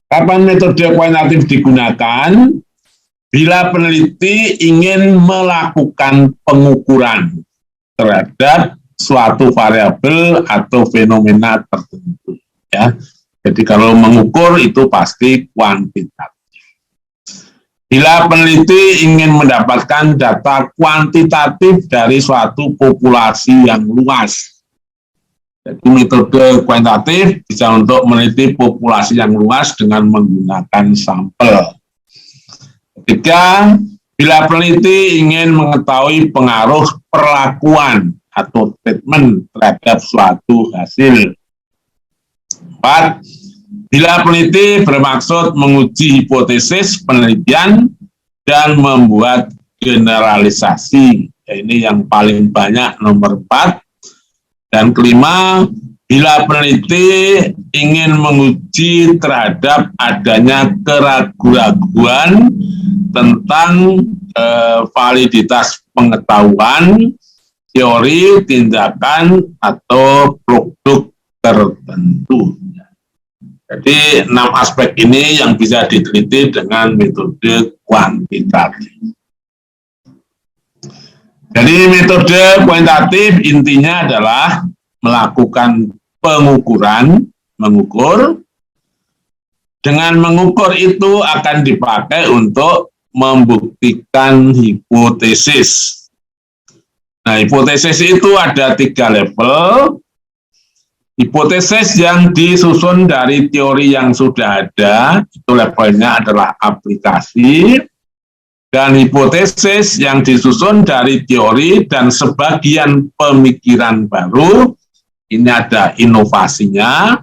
Kapan metode kuantitatif digunakan? Bila peneliti ingin melakukan pengukuran terhadap suatu variabel atau fenomena tertentu. Ya. Jadi kalau mengukur itu pasti kuantitatif. Bila peneliti ingin mendapatkan data kuantitatif dari suatu populasi yang luas. Jadi metode kuantitatif bisa untuk meneliti populasi yang luas dengan menggunakan sampel. Ketiga, bila peneliti ingin mengetahui pengaruh perlakuan atau treatment terhadap suatu hasil. 4. Bila peneliti bermaksud menguji hipotesis penelitian dan membuat generalisasi. Ini yang paling banyak, nomor 4. Dan kelima, bila peneliti ingin menguji terhadap adanya keraguan-raguan tentang validitas pengetahuan, teori, tindakan, atau produk tertentu. Jadi 6 aspek ini yang bisa diteliti dengan metode kuantitatif. Jadi metode kuantitatif intinya adalah melakukan pengukuran, mengukur. Dengan mengukur itu akan dipakai untuk membuktikan hipotesis. Nah, hipotesis itu ada 3 level. Hipotesis yang disusun dari teori yang sudah ada, itu levelnya adalah aplikasi. Dan hipotesis yang disusun dari teori dan sebagian pemikiran baru, ini ada inovasinya.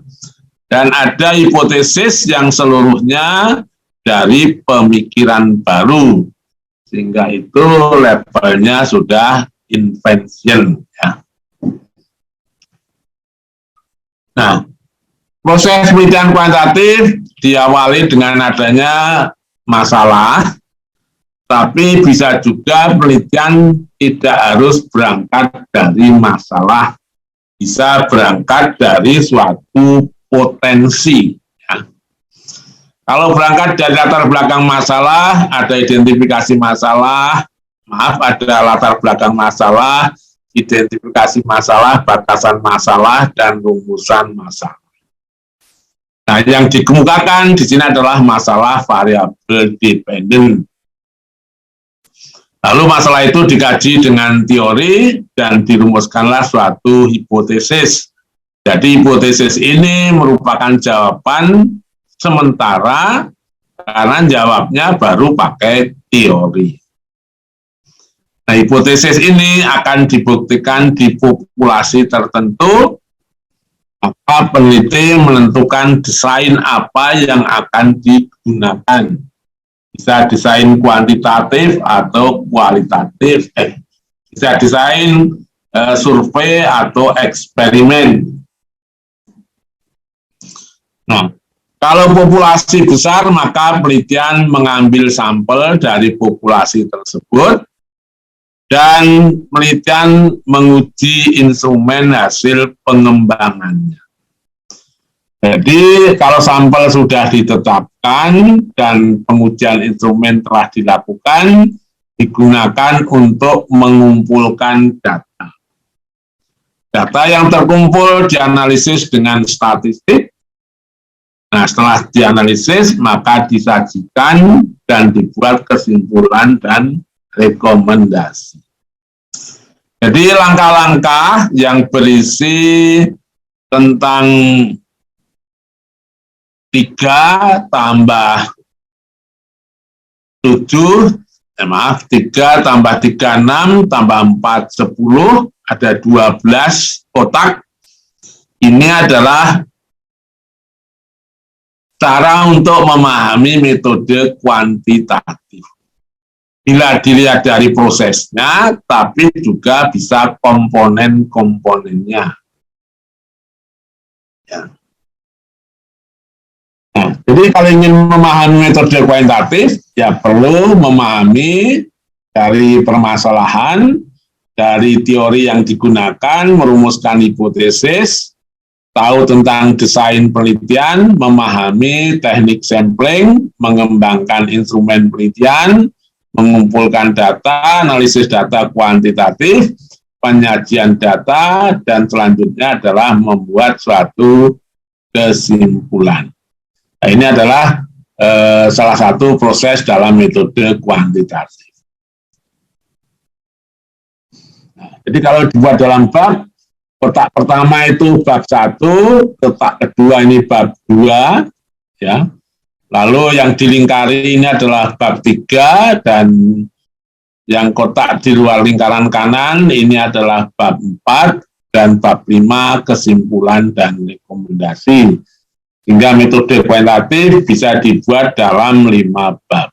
Dan ada hipotesis yang seluruhnya dari pemikiran baru, sehingga itu levelnya sudah invention. Ya. Nah, proses penelitian kuantitatif diawali dengan adanya masalah, tapi bisa juga penelitian tidak harus berangkat dari masalah, bisa berangkat dari suatu potensi. Ya. Kalau berangkat dari latar belakang masalah, ada identifikasi masalah, ada latar belakang masalah, identifikasi masalah, batasan masalah, dan rumusan masalah. Nah, yang dikemukakan di sini adalah masalah variabel dependen. Lalu masalah itu dikaji dengan teori dan dirumuskanlah suatu hipotesis. Jadi hipotesis ini merupakan jawaban sementara karena jawabnya baru pakai teori. Nah, hipotesis ini akan dibuktikan di populasi tertentu, maka peneliti menentukan desain apa yang akan digunakan. Bisa desain kuantitatif atau kualitatif, bisa desain survei atau eksperimen. Nah, kalau populasi besar, maka penelitian mengambil sampel dari populasi tersebut dan penelitian menguji instrumen hasil pengembangannya. Jadi kalau sampel sudah ditetapkan dan pengujian instrumen telah dilakukan, digunakan untuk mengumpulkan data. Data yang terkumpul dianalisis dengan statistik. Nah, setelah dianalisis, maka disajikan dan dibuat kesimpulan dan rekomendasi. Jadi langkah-langkah yang berisi tentang 3 tambah 7, 3 tambah 3, 6, tambah 4, 10, ada 12 kotak. Ini adalah cara untuk memahami metode kuantitatif. Bila dilihat dari prosesnya, tapi juga bisa komponen-komponennya. Ya. Nah, jadi kalau ingin memahami metode kuantitatif, ya perlu memahami dari permasalahan, dari teori yang digunakan, merumuskan hipotesis, tahu tentang desain penelitian, memahami teknik sampling, mengembangkan instrumen penelitian, mengumpulkan data, analisis data kuantitatif, penyajian data, dan selanjutnya adalah membuat suatu kesimpulan. Nah, ini adalah salah satu proses dalam metode kuantitatif. Nah, jadi kalau dibuat dalam bab, kotak pertama itu bab 1, kotak kedua ini bab 2, ya. Lalu yang dilingkari ini adalah bab 3, dan yang kotak di luar lingkaran kanan ini adalah bab 4, dan bab 5 kesimpulan dan rekomendasi. Sehingga metode kuantitatif bisa dibuat dalam 5 bab.